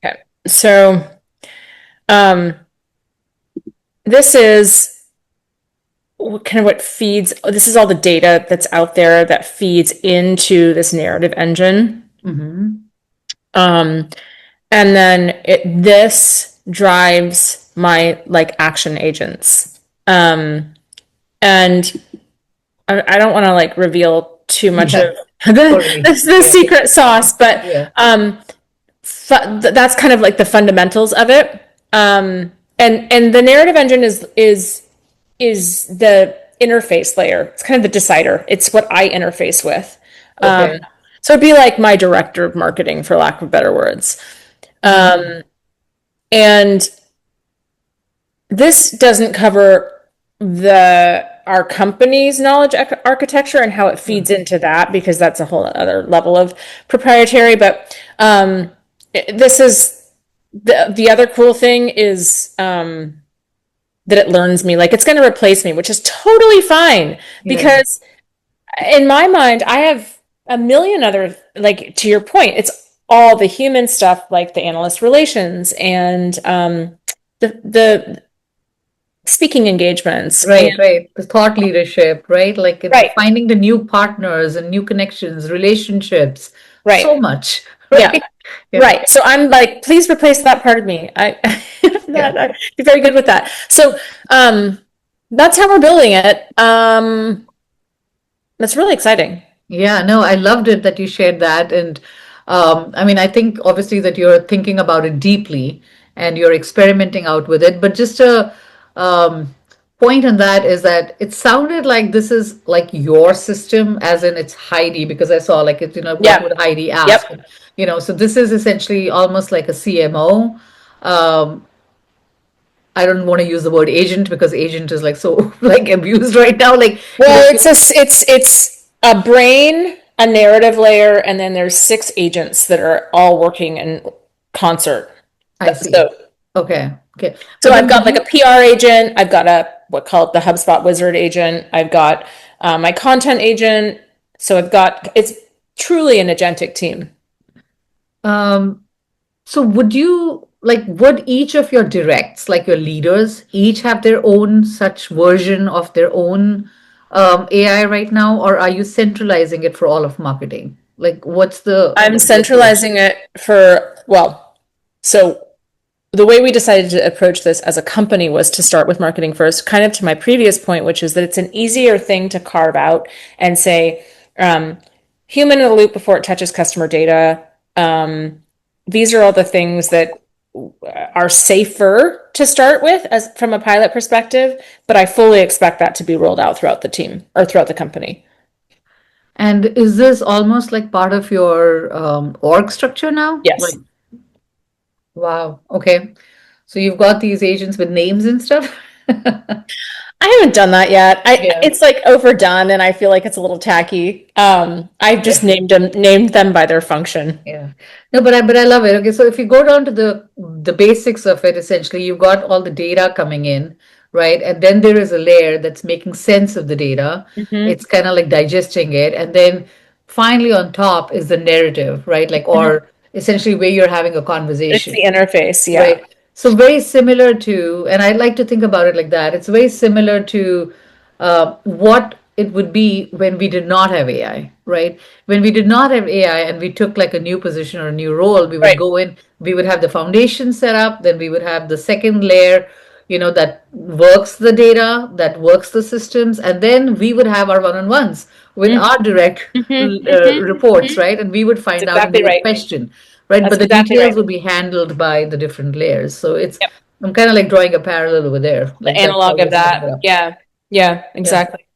Okay. So, um, this is kind of what feeds, this is all the data that's out there that feeds into this narrative engine. Mm-hmm. Um, and then this drives my like action agents. And I don't want to like reveal too much Yeah, of the, totally. the Yeah, secret sauce, but yeah. that's kind of like the fundamentals of it. And the narrative engine is the interface layer. It's kind of the decider. It's what I interface with. Okay. So it'd be like my director of marketing, for lack of better words. Mm. And this doesn't cover the our company's knowledge architecture and how it Yeah. feeds into that because that's a whole other level of proprietary. But this is the other cool thing is that it learns me. Like it's going to replace me, which is totally fine Yeah. because in my mind, I have a million other, like to your point, it's all the human stuff, like the analyst relations and the speaking engagements. And Right, right. The thought leadership, right? Like right, finding the new partners and new connections, relationships, so right, much, yeah, right? Yeah, right. So I'm like, please replace that part of me. yeah. I'd be very good with that. So that's how we're building it. That's really exciting. Yeah, no, I loved it that you shared that. And I mean, I think obviously that you're thinking about it deeply and you're experimenting out with it. But just a um, point on that is that it sounded like this is like your system, as in it's Heidi, because I saw like it, what Yeah. would Heidi Yep. ask? So this is essentially almost like a CMO. Um, I don't want to use the word agent because agent is like so like abused right now. Like, Well, it's a brain, a narrative layer, and then there's six agents that are all working in concert. I see. So Okay. Okay. so But I've then got would like a you? PR agent, I've got a what called the HubSpot wizard agent, I've got my content agent. So I've got it's truly an agentic team. Um, so would each of your directs, like your leaders, each have their own such version of their own AI right now, or are you centralizing it for all of marketing? Like, I'm what's the approach? centralizing it for, well, so the way we decided to approach this as a company was to start with marketing first, kind of to my previous point, which is that it's an easier thing to carve out and say, um, human in the loop before it touches customer data. These are all the things that are safer to start with as from a pilot perspective, but I fully expect that to be rolled out throughout the team or throughout the company. And is this almost like part of your org structure now? Like, Yes. wow, okay. So you've got these agents with names and stuff? I haven't done that yet. Yeah. It's like overdone and I feel like it's a little tacky. I've just named them by their function. Yeah. No, but I love it. Okay, so if you go down to the basics of it, essentially, you've got all the data coming in, right? And then there is a layer that's making sense of the data. Hmm. It's kind of like digesting it. And then finally on top is the narrative, right? Like, Hmm. or essentially where you're having a It's conversation. the interface, yeah. Right. So very similar to, and I like to think about it like that. It's very similar to what it would be when we did not have AI, right? When we did not have AI and we took like a new position or a new role, we would Right. go in, we would have the foundation set up, then we would have the second layer, that works the data, that works the systems, and then we would have our one-on-ones with Mm-hmm. our direct Mm-hmm. Mm-hmm. reports, right? And we would That's find out and they exactly would right. question, right? That's But the exactly details right. would be handled by the different layers. So Yep. I'm kind of like drawing a parallel over there. The Like that's how analog of you're setting it that. up. Yeah. Yeah, Yeah. exactly.